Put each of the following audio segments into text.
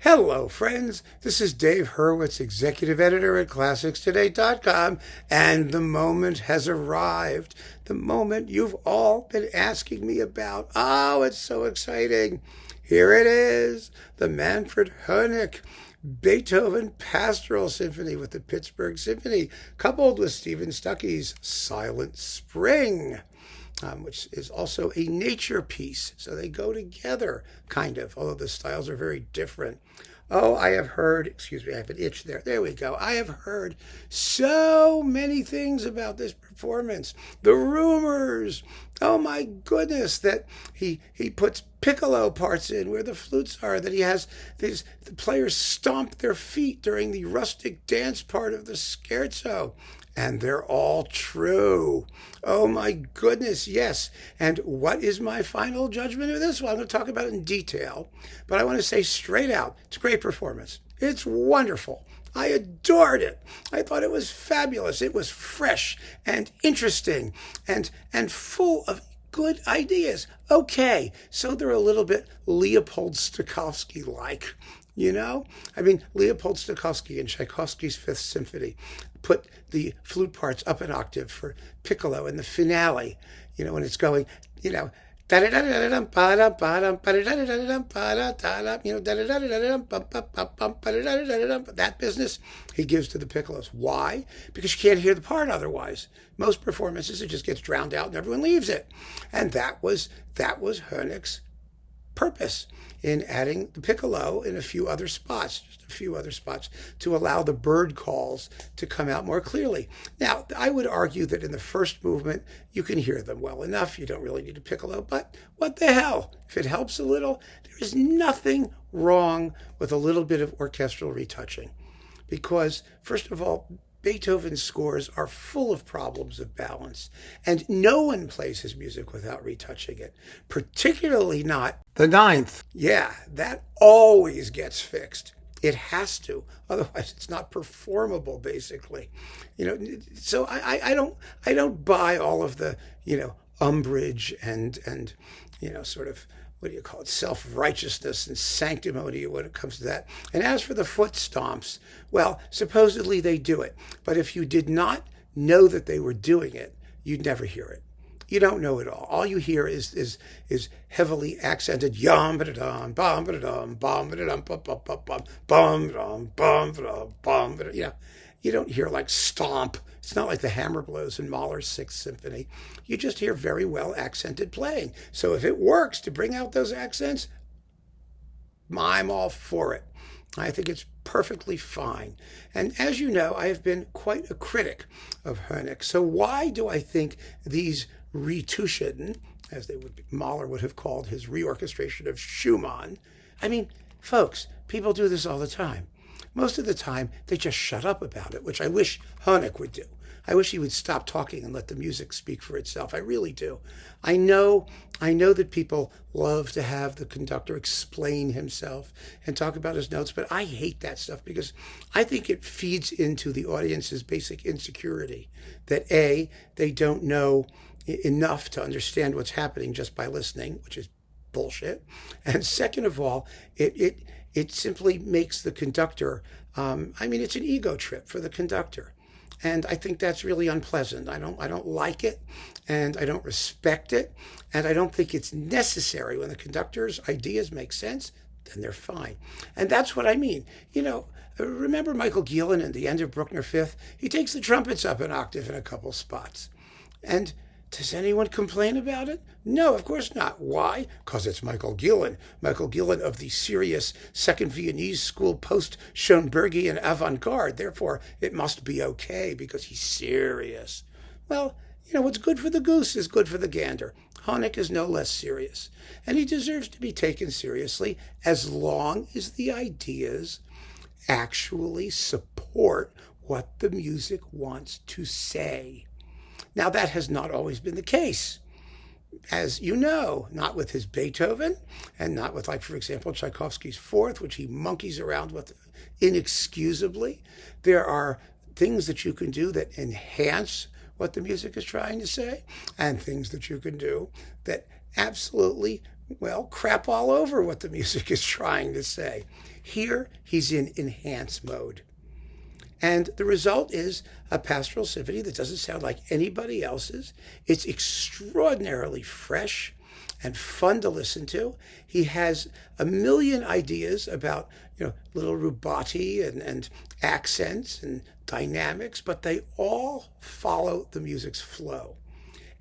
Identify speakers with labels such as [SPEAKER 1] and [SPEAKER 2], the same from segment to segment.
[SPEAKER 1] Hello, friends. This is Dave Hurwitz, executive editor at ClassicsToday.com, and the moment has arrived. The moment you've all been asking me about. Oh, it's so exciting. Here it is, the Manfred Honeck Beethoven Pastoral Symphony with the Pittsburgh Symphony, coupled with Steven Stucky's Silent Spring. Which is also a nature piece. So they go together, kind of, although the styles are very different. Oh, I have heard, excuse me, I have an itch there. There we go. I have heard so many things about this performance. The rumors, oh my goodness, that he puts piccolo parts in where the flutes are, that he has the players stomp their feet during the rustic dance part of the scherzo. And they're all true. Oh my goodness, yes. And what is my final judgment of this? Well, I'm going to talk about it in detail, but I want to say straight out, it's a great performance. It's wonderful. I adored it. I thought it was fabulous. It was fresh and interesting and full of good ideas. Okay, so they're a little bit Leopold Stokowski-like. You know? I mean, Leopold Stokowski in Tchaikovsky's Fifth Symphony put the flute parts up an octave for piccolo in the finale, you know, when it's going, you know, that business he gives to the piccolos. Why? Because you can't hear the part otherwise. Most performances, it just gets drowned out and everyone leaves it. And that was Honeck's purpose in adding the piccolo in a few other spots, to allow the bird calls to come out more clearly. Now, I would argue that in the first movement, you can hear them well enough. You don't really need a piccolo, but what the hell? If it helps a little, there is nothing wrong with a little bit of orchestral retouching. Because, first of all, Beethoven's scores are full of problems of balance, and no one plays his music without retouching it, particularly not the ninth. Yeah, that always gets fixed. It has to, otherwise it's not performable, basically. You know, so I don't buy all of the, you know, umbrage and you know, sort of, what do you call it, self-righteousness and sanctimony when it comes to that. And as for the foot stomps, well, supposedly they do it. But if you did not know that they were doing it, you'd never hear it. You don't know it all. All you hear is heavily accented yum ba dum bum ba dum bum ba dum bum bum bum bum bum bum bum. You know, you don't hear like stomp. It's not like the hammer blows in Mahler's Sixth Symphony. You just hear very well accented playing. So if it works to bring out those accents, I'm all for it. I think it's perfectly fine. And as you know, I have been quite a critic of Honeck. So why do I think these retouchen, as Mahler would have called his reorchestration of Schumann? I mean, folks, people do this all the time. Most of the time, they just shut up about it, which I wish Honeck would do. I wish he would stop talking and let the music speak for itself. I really do. I know that people love to have the conductor explain himself and talk about his notes, but I hate that stuff because I think it feeds into the audience's basic insecurity that A, they don't know enough to understand what's happening just by listening, which is bullshit. And second of all, it simply makes the conductor, it's an ego trip for the conductor. And I think that's really unpleasant. I don't like it, and I don't respect it, and I don't think it's necessary. When the conductor's ideas make sense, then they're fine. And that's what I mean. You know, remember Michael Gielan in the end of Bruckner Fifth? He takes the trumpets up an octave in a couple spots. And does anyone complain about it? No, of course not. Why? Because it's Michael Gielan. Michael Gielan of the serious Second Viennese School post-Schoenbergian avant-garde. Therefore, it must be okay because he's serious. Well, you know, what's good for the goose is good for the gander. Honeck is no less serious. And he deserves to be taken seriously as long as the ideas actually support what the music wants to say. Now, that has not always been the case, as you know, not with his Beethoven and not with, like, for example, Tchaikovsky's Fourth, which he monkeys around with inexcusably. There are things that you can do that enhance what the music is trying to say and things that you can do that absolutely well, crap all over what the music is trying to say. Here, he's in enhance mode. And the result is a pastoral symphony that doesn't sound like anybody else's. It's extraordinarily fresh and fun to listen to. He has a million ideas about, little rubato and accents and dynamics, but they all follow the music's flow.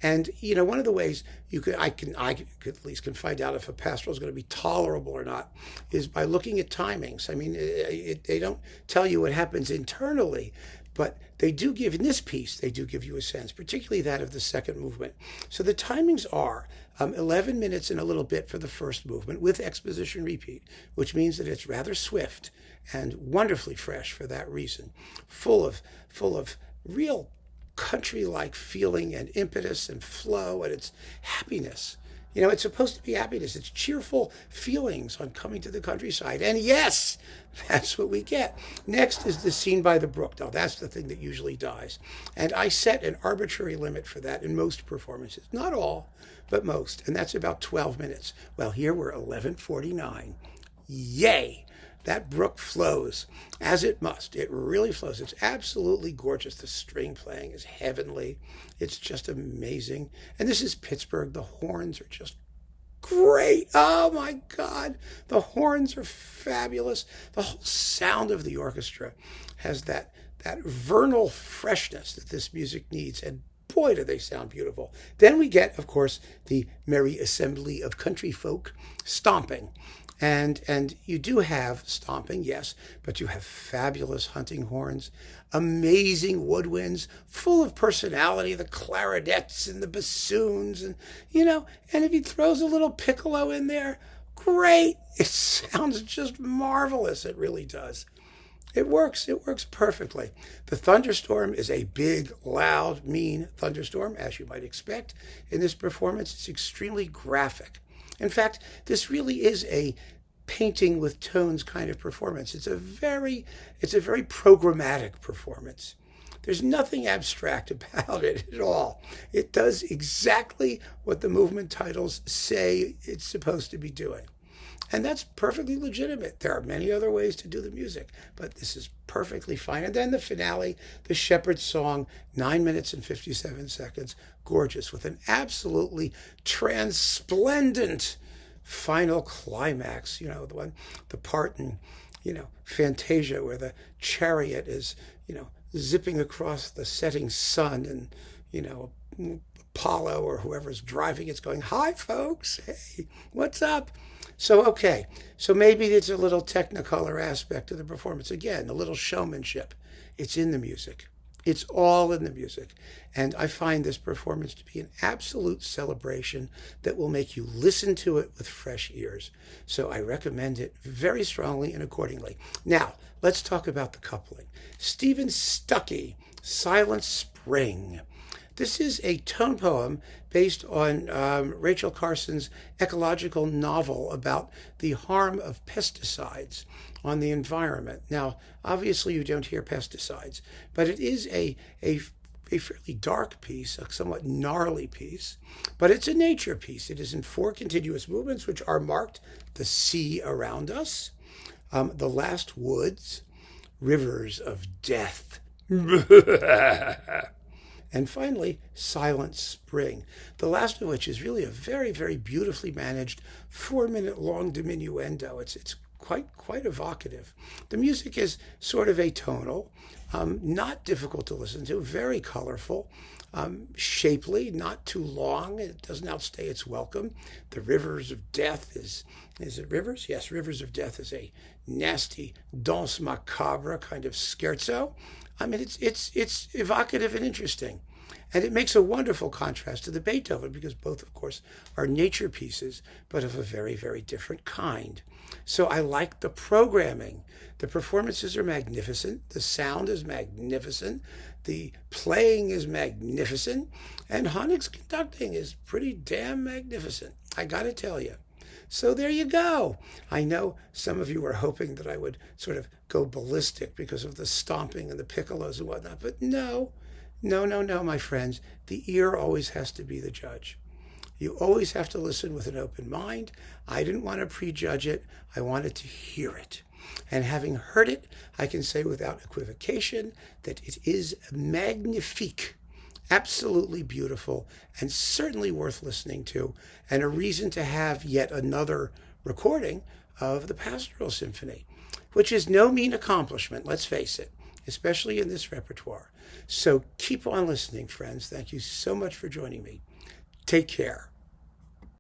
[SPEAKER 1] And one of the ways I could at least find out if a pastoral is going to be tolerable or not is by looking at timings. I mean, they don't tell you what happens internally, but they do give, in this piece, they do give you a sense, particularly that of the second movement. So the timings are 11 minutes and a little bit for the first movement with exposition repeat, which means that it's rather swift and wonderfully fresh for that reason, full of real country-like feeling and impetus and flow, and it's happiness. It's supposed to be happiness. It's cheerful feelings on coming to the countryside. And yes, that's what we get. Next is the scene by the brook. Now, that's the thing that usually dies. And I set an arbitrary limit for that in most performances. Not all, but most. And that's about 12 minutes. Well, here we're 11:49. Yay! That brook flows as it must. It really flows. It's absolutely gorgeous. The string playing is heavenly. It's just amazing. And this is Pittsburgh. The horns are just great. Oh my God. The horns are fabulous. The whole sound of the orchestra has that vernal freshness that this music needs. And boy, do they sound beautiful. Then we get, of course, the merry assembly of country folk stomping. And you do have stomping, yes, but you have fabulous hunting horns, amazing woodwinds, full of personality, the clarinets and the bassoons, and if he throws a little piccolo in there, great. It sounds just marvelous. It really does. It works perfectly. The thunderstorm is a big, loud, mean thunderstorm, as you might expect. In this performance, it's extremely graphic. In fact, this really is a painting with tones kind of performance. It's a very programmatic performance. There's nothing abstract about it at all. It does exactly what the movement titles say it's supposed to be doing. And that's perfectly legitimate. There are many other ways to do the music, but this is perfectly fine. And then the finale, the Shepherd's Song, 9 minutes and 57 seconds, gorgeous, with an absolutely transplendent final climax, the part in, Fantasia where the chariot is, zipping across the setting sun and, Apollo or whoever's driving it's going, "Hi, folks. Hey, what's up?" So maybe it's a little technicolor aspect of the performance. Again, a little showmanship. It's in the music. It's all in the music. And I find this performance to be an absolute celebration that will make you listen to it with fresh ears. So I recommend it very strongly and accordingly. Now, let's talk about the coupling. Steven Stucky, Silent Spring. This is a tone poem based on Rachel Carson's ecological novel about the harm of pesticides on the environment. Now, obviously you don't hear pesticides, but it is a fairly dark piece, a somewhat gnarly piece, but it's a nature piece. It is in 4 continuous movements, which are marked: the sea around us, the last woods, rivers of death, and finally, Silent Spring, the last of which is really a very, very beautifully managed 4-minute long diminuendo. It's quite evocative. The music is sort of atonal, not difficult to listen to, very colorful, shapely, not too long. It doesn't outstay its welcome. The Rivers of Death is it Rivers? Yes, Rivers of Death is a nasty danse macabre kind of scherzo. I mean, it's evocative and interesting. And it makes a wonderful contrast to the Beethoven, because both, of course, are nature pieces, but of a very, very different kind. So I like the programming. The performances are magnificent. The sound is magnificent. The playing is magnificent. And Honeck's conducting is pretty damn magnificent, I gotta tell you. So there you go. I know some of you were hoping that I would sort of go ballistic because of the stomping and the piccolos and whatnot, but no, my friends. The ear always has to be the judge. You always have to listen with an open mind. I didn't want to prejudge it. I wanted to hear it. And having heard it, I can say without equivocation that it is magnifique, absolutely beautiful, and certainly worth listening to, and a reason to have yet another recording of the Pastoral Symphony, which is no mean accomplishment, let's face it, especially in this repertoire. So keep on listening, friends. Thank you so much for joining me. Take care.